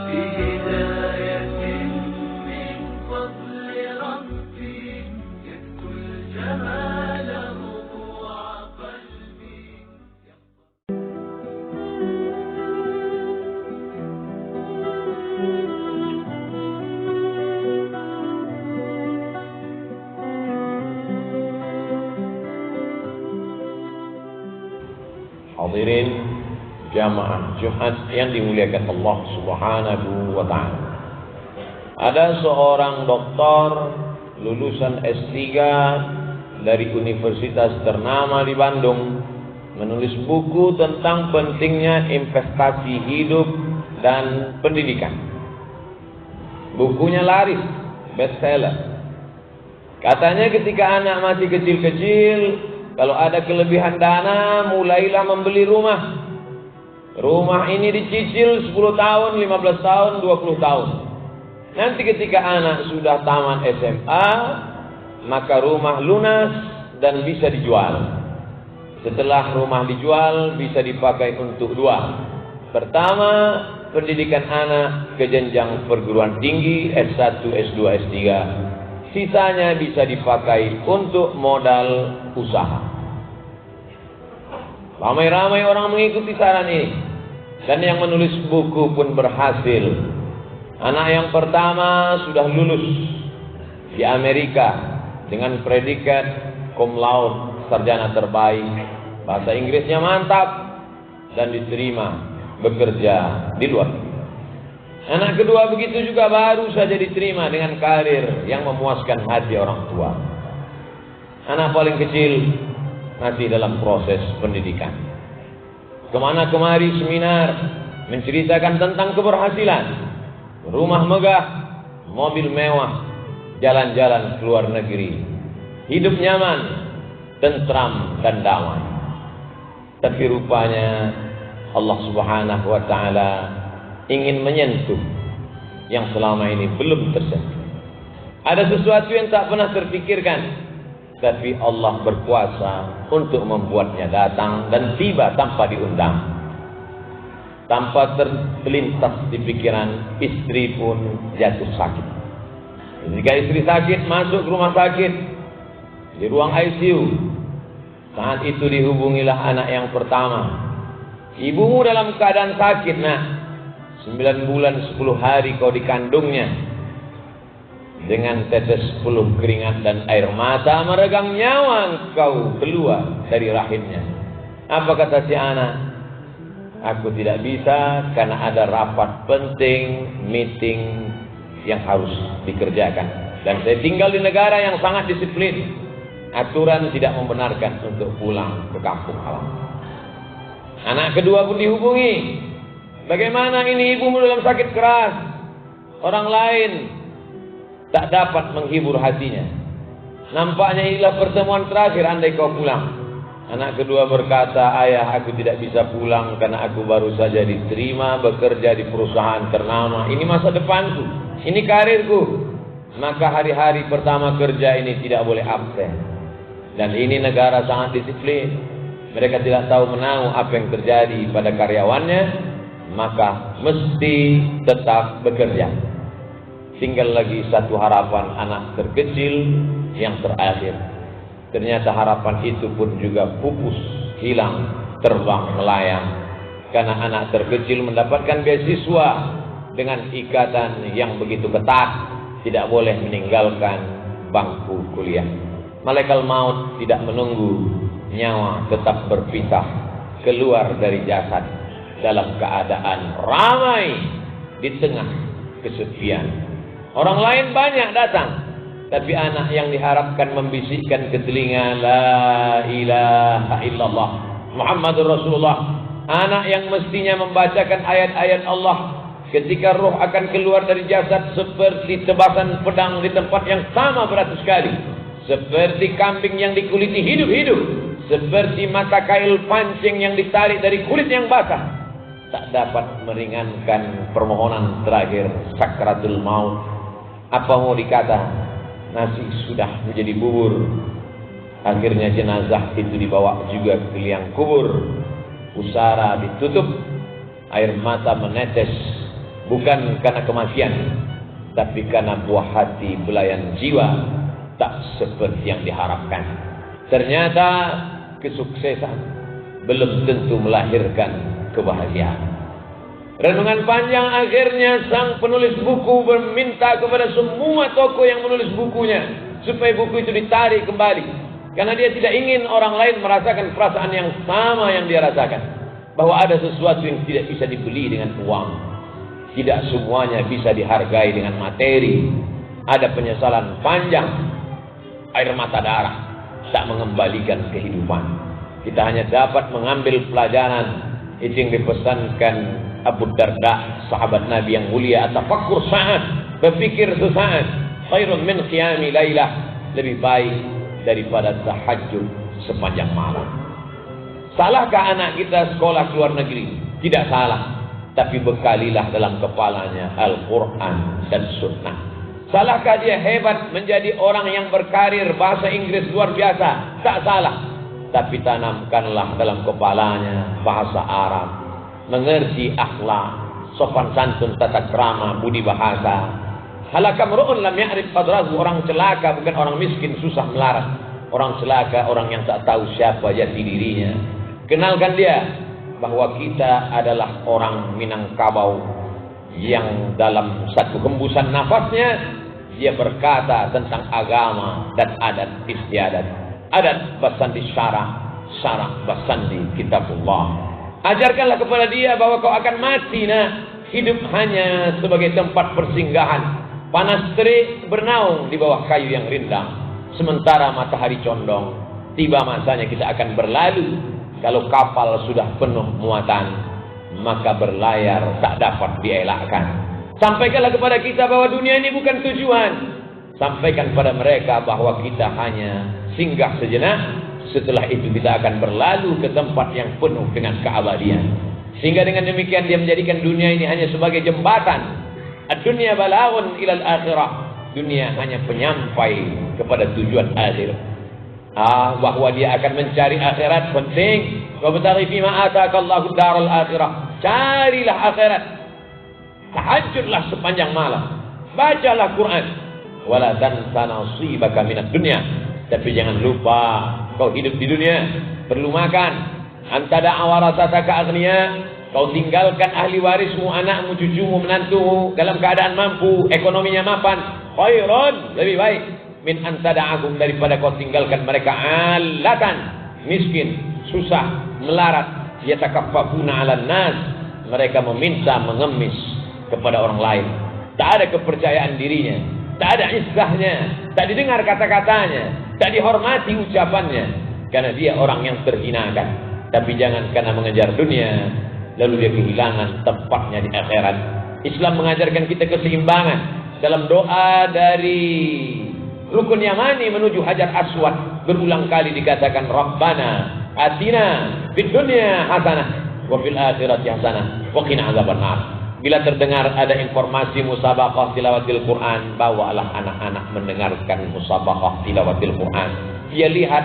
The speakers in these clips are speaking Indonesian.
بهداية من فضل ربي يكسو الجمال ربوع قلبي. Hadirin jamaah Jumat yang dimuliakan Allah Subhanahu wa ta'ala. Ada seorang doktor lulusan S3 dari universitas ternama di Bandung menulis buku tentang pentingnya investasi hidup dan pendidikan. Bukunya laris, bestseller. Katanya ketika anak masih kecil-kecil, kalau ada kelebihan dana, mulailah membeli rumah. Rumah ini dicicil 10 tahun, 15 tahun, 20 tahun. Nanti ketika anak sudah tamat SMA, maka rumah lunas dan bisa dijual. Setelah rumah dijual, bisa dipakai untuk dua. Pertama, pendidikan anak ke jenjang perguruan tinggi, S1, S2, S3. Sisanya bisa dipakai untuk modal usaha. Ramai-ramai orang mengikuti saran ini. Dan yang menulis buku pun berhasil. Anak yang pertama sudah lulus di Amerika dengan predikat cum laude, sarjana terbaik. Bahasa Inggrisnya mantap dan diterima bekerja di luar. Anak kedua begitu juga baru saja diterima dengan karir yang memuaskan hati orang tua. Anak paling kecil masih dalam proses pendidikan. Kemana kemari seminar menceritakan tentang keberhasilan, rumah megah, mobil mewah, jalan-jalan ke luar negeri, hidup nyaman, tentram dan damai. Tapi rupanya Allah Subhanahu wa ta'ala ingin menyentuh yang selama ini belum tersentuh. Ada sesuatu yang tak pernah terpikirkan, tapi Allah berkuasa untuk membuatnya datang dan tiba tanpa diundang. Tanpa terlintas di pikiran, istri pun jatuh sakit. Ketika istri sakit, masuk ke rumah sakit di ruang ICU. Saat itu dihubungilah anak yang pertama. Ibumu dalam keadaan sakit, nak. 9 bulan 10 hari kau dikandungnya. Dengan tetes peluh keringat dan air mata meregang nyawa kau keluar dari rahimnya. Apa kata si anak? Aku tidak bisa karena ada rapat penting, meeting yang harus dikerjakan. Dan saya tinggal di negara yang sangat disiplin. Aturan tidak membenarkan untuk pulang ke kampung halaman. Anak kedua pun dihubungi. Bagaimana ini ibumu dalam sakit keras? Orang lain tak dapat menghibur hatinya. Nampaknya inilah pertemuan terakhir andai kau pulang. Anak kedua berkata, ayah, aku tidak bisa pulang karena aku baru saja diterima bekerja di perusahaan ternama. Ini masa depanku, ini karirku. Maka hari-hari pertama kerja ini tidak boleh absen. Dan ini negara sangat disiplin. Mereka tidak tahu menahu apa yang terjadi pada karyawannya, maka mesti tetap bekerja. Tinggal lagi satu harapan anak terkecil yang terakhir. Ternyata harapan itu pun juga pupus, hilang, terbang melayang. Karena anak terkecil mendapatkan beasiswa dengan ikatan yang begitu ketat, tidak boleh meninggalkan bangku kuliah. Malaikat maut tidak menunggu, nyawa tetap berpisah keluar dari jasad dalam keadaan ramai di tengah kesepian. Orang lain banyak datang, tapi anak yang diharapkan membisikkan ke telinga, la ilaha illallah Muhammadur Rasulullah. Anak yang mestinya membacakan ayat-ayat Allah ketika roh akan keluar dari jasad seperti tebasan pedang di tempat yang sama beratus kali. Seperti kambing yang dikuliti hidup-hidup. Seperti mata kail pancing yang ditarik dari kulit yang basah. Tak dapat meringankan permohonan terakhir sakratul maut. Apa mau dikata? Nasi sudah menjadi bubur. Akhirnya jenazah itu dibawa juga ke liang kubur. Pusara ditutup. Air mata menetes bukan karena kematian, tapi karena buah hati belayan jiwa tak seperti yang diharapkan. Ternyata kesuksesan belum tentu melahirkan kebahagiaan. Renungan panjang akhirnya sang penulis buku meminta kepada semua tokoh yang menulis bukunya supaya buku itu ditarik kembali, karena dia tidak ingin orang lain merasakan perasaan yang sama yang dia rasakan, bahwa ada sesuatu yang tidak bisa dibeli dengan uang, tidak semuanya bisa dihargai dengan materi. Ada penyesalan panjang, air mata darah tak mengembalikan kehidupan. Kita hanya dapat mengambil pelajaran itu yang dipesankan Abu Darda, sahabat Nabi yang mulia, atafakkur sa'at, berpikir sesaat, khairun min qiyami lailah, lebih baik daripada tahajud sepanjang malam. Salahkah anak kita sekolah ke luar negeri? Tidak salah, tapi bekalilah dalam kepalanya Al-Quran dan Sunnah. Salahkah dia hebat menjadi orang yang berkarir bahasa Inggris luar biasa? Tak salah, tapi tanamkanlah dalam kepalanya bahasa Arab, mengerti akhlak, sopan santun, tata krama, budi bahasa. Halakam ru'un lam ya'rif qadrahu. Orang celaka bukan orang miskin susah melarat. Orang celaka orang yang tak tahu siapa jati dirinya. Kenalkan dia bahwa kita adalah orang Minangkabau yang dalam satu hembusan nafasnya dia berkata tentang agama dan adat istiadat. Adat basandi syarah, syarah basandi kitabullah. Ajarkanlah kepada dia bahwa kau akan mati, hidup hanya sebagai tempat persinggahan. Panas terik bernaung di bawah kayu yang rindang, sementara matahari condong. Tiba masanya kita akan berlalu. Kalau kapal sudah penuh muatan, maka berlayar tak dapat dielakkan. Sampaikanlah kepada kita bahwa dunia ini bukan tujuan. Sampaikan pada mereka bahwa kita hanya singgah sejenak. Setelah itu kita akan berlalu ke tempat yang penuh dengan keabadian. Sehingga dengan demikian dia menjadikan dunia ini hanya sebagai jembatan. Ad-dunya balaghun ilal akhirah. Dunia hanya penyampai kepada tujuan akhir. Bahwa dia akan mencari akhirat penting. Wabtaghi fima ataakallahu daral akhirah. Carilah akhirat. Tahajudlah sepanjang malam. Bacalah Quran. Wala tansa nasibaka minad dunya. Tapi jangan lupa kau hidup di dunia, perlu makan. Antada awarasataka aghniya, kau tinggalkan ahli warismu, anakmu, cucumu, menantumu dalam keadaan mampu, ekonominya mapan. Khairun, lebih baik min antada'ahum, daripada kau tinggalkan mereka alatan, miskin, susah, melarat, yatakaffafuna 'alan nas, mereka meminta mengemis kepada orang lain. Tak ada kepercayaan dirinya, tak ada izzahnya, tak didengar kata-katanya, tak dihormati ucapannya, karena dia orang yang terhinakan. Tapi jangan karena mengejar dunia lalu dia kehilangan tempatnya di akhirat. Islam mengajarkan kita keseimbangan. Dalam doa dari Rukun Yamani menuju Hajar Aswad berulang kali dikatakan Rabbana atina fid dunya hasanah wa fil akhirati hasanah wa qina adzabannar. Bila terdengar ada informasi musabaqah tilawatil Quran, bawalah anak-anak mendengarkan musabaqah tilawatil Quran. Dia lihat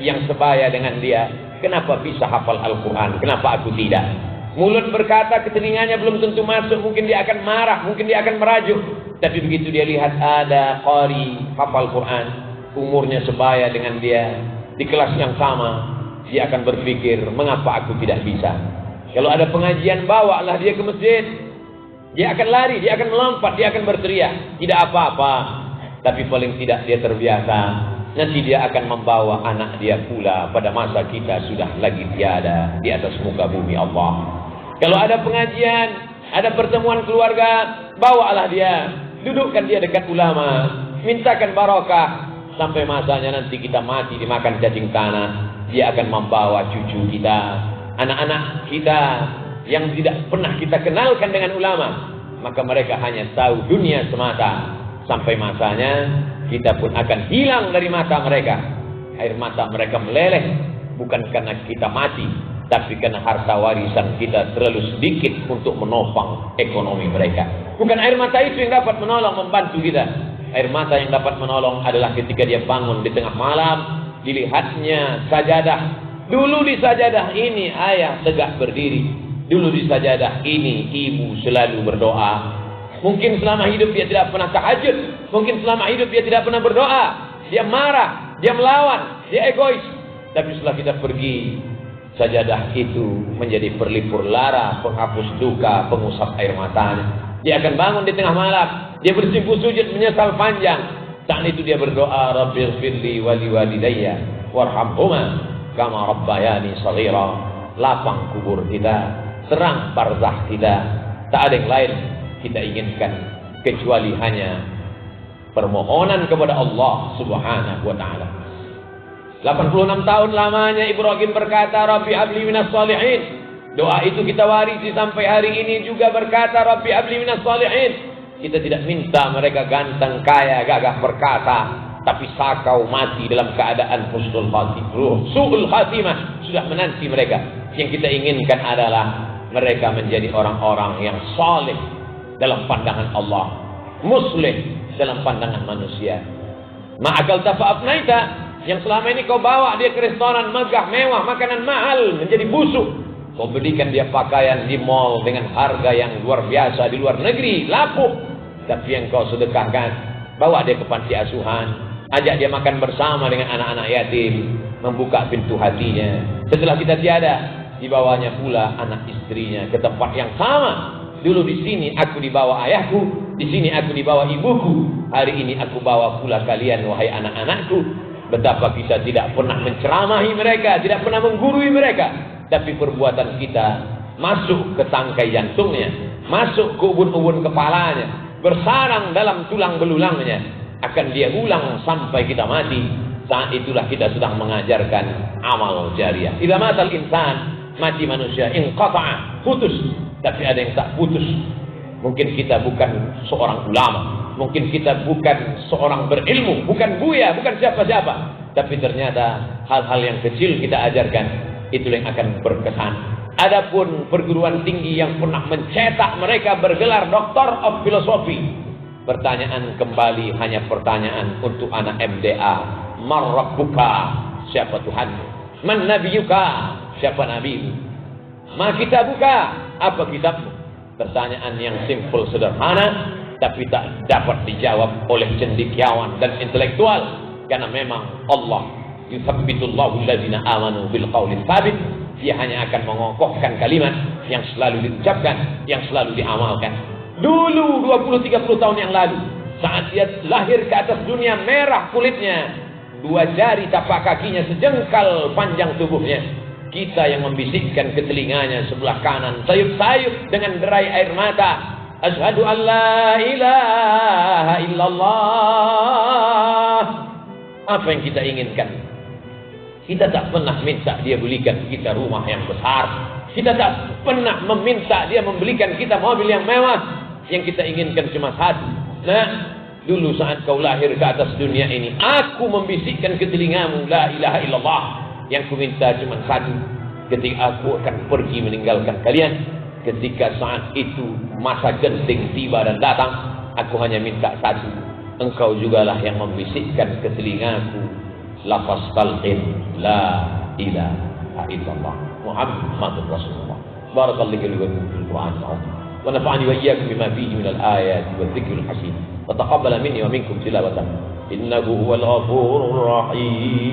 yang sebaya dengan dia, kenapa bisa hafal Al-Quran, kenapa aku tidak? Mulut berkata, ke telinganya belum tentu masuk, mungkin dia akan marah, mungkin dia akan merajuk. Tapi begitu dia lihat ada qari hafal Quran, umurnya sebaya dengan dia, di kelas yang sama, dia akan berpikir, mengapa aku tidak bisa? Kalau ada pengajian, bawalah dia ke masjid. Dia akan lari, dia akan melompat, dia akan berteriak. Tidak apa-apa, tapi paling tidak dia terbiasa. Nanti dia akan membawa anak dia pula pada masa kita sudah lagi tiada di atas muka bumi Allah. Kalau ada pengajian, ada pertemuan keluarga, bawalah dia, dudukkan dia dekat ulama, mintakan barokah. Sampai masanya nanti kita mati dimakan cacing tanah, dia akan membawa cucu kita, anak-anak kita yang tidak pernah kita kenalkan dengan ulama, maka mereka hanya tahu dunia semata. Sampai masanya kita pun akan hilang dari mata mereka. Air mata mereka meleleh, bukan karena kita mati, tapi karena harta warisan kita terlalu sedikit untuk menopang ekonomi mereka. Bukan air mata itu yang dapat menolong, membantu kita. Air mata yang dapat menolong adalah ketika dia bangun di tengah malam, dilihatnya sajadah. Dulu di sajadah ini ayah tegak berdiri. Dulu di sajadah ini ibu selalu berdoa. Mungkin selama hidup dia tidak pernah tahajud. Mungkin selama hidup dia tidak pernah berdoa. Dia marah, dia melawan, dia egois. Tapi setelah kita pergi, sajadah itu menjadi perlipur lara, penghapus duka, pengusap air matanya. Dia akan bangun di tengah malam, dia bersimpuh sujud menyesal panjang. Saat itu dia berdoa, Rabbighfirli wa liwalidayya warhamhuma kama rabbayani shaghira. Lapang kubur kita, terang barzakh kita. Tak ada yang lain kita inginkan kecuali hanya permohonan kepada Allah Subhanahu wa taala. 86 tahun lamanya Ibrahim berkata, Rabbi habli minas shalihin. Doa itu kita warisi sampai hari ini juga berkata, Rabbi habli minas shalihin. Kita tidak minta mereka ganteng, kaya, gagah perkasa, tapi sakau mati dalam keadaan husnul khatimah. Su'ul khatimah sudah menanti mereka. Yang kita inginkan adalah mereka menjadi orang-orang yang saleh dalam pandangan Allah, muslih dalam pandangan manusia. Ma'akal tafa'afnaita, yang selama ini kau bawa dia ke restoran megah, mewah, makanan mahal, menjadi busuk. Kau belikan dia pakaian di mall dengan harga yang luar biasa di luar negeri, lapuh. Tapi yang kau sedekahkan, bawa dia ke panti asuhan, ajak dia makan bersama dengan anak-anak yatim, membuka pintu hatinya. Setelah kita tiada, dibawanya pula anak istrinya ke tempat yang sama. Dulu di sini aku dibawa ayahku, di sini aku dibawa ibuku. Hari ini aku bawa pula kalian, wahai anak-anakku. Betapa kita tidak pernah menceramahi mereka, tidak pernah menggurui mereka. Tapi perbuatan kita masuk ke tangkai jantungnya, masuk ke ubun-ubun kepalanya, bersarang dalam tulang belulangnya. Akan dia ulang sampai kita mati. Saat itulah kita sedang mengajarkan amal jariah. Idza matal insan, mati manusia, inqata'a, putus. Tapi ada yang tak putus. Mungkin kita bukan seorang ulama, mungkin kita bukan seorang berilmu, bukan buya, bukan siapa-siapa. Tapi ternyata hal-hal yang kecil kita ajarkan, itulah yang akan berkesan. Adapun perguruan tinggi yang pernah mencetak mereka bergelar Doctor of Philosophy, pertanyaan kembali hanya pertanyaan untuk anak MDA. Man rabbuka? Siapa Tuhanmu? Man nabiyuka? Siapa nabimu? Ma kitabuka? Apa kitabmu? Pertanyaan yang simpel, sederhana, tapi tak dapat dijawab oleh cendekiawan dan intelektual. Karena memang Allah yuthabbitullahu allazina amanu bil qawli tsabit. Dia hanya akan mengokohkan kalimat yang selalu diucapkan, yang selalu diamalkan. Dulu 20-30 tahun yang lalu, saat dia lahir ke atas dunia, merah kulitnya, 2 jari tapak kakinya sejengkal panjang tubuhnya. Kita yang membisikkan ke telinganya sebelah kanan, sayup-sayup dengan derai air mata, asyhadu an la ilaha illallah. Apa yang kita inginkan? Kita tak pernah minta dia belikan kita rumah yang besar. Kita tak pernah meminta dia membelikan kita mobil yang mewah. Yang kita inginkan cuma satu. Nah, dulu saat kau lahir ke atas dunia ini, aku membisikkan ke telingamu la ilaha illallah. Yang ku minta cuma satu. Ketika aku akan pergi meninggalkan kalian, ketika saat itu masa genting tiba dan datang, aku hanya minta satu. Engkau jugalah yang membisikkan ke telingaku lafaz talqin la ilaha illallah Muhammadur Rasulullah. Barakallahu li wa lakum fil Qur'an wa nafa'ani wa iyyakum bima fihi min al-ayati wa dhikril hakim. Wa taqabbala minni wa minkum tilawatan innahu huwal ghafurur rahim.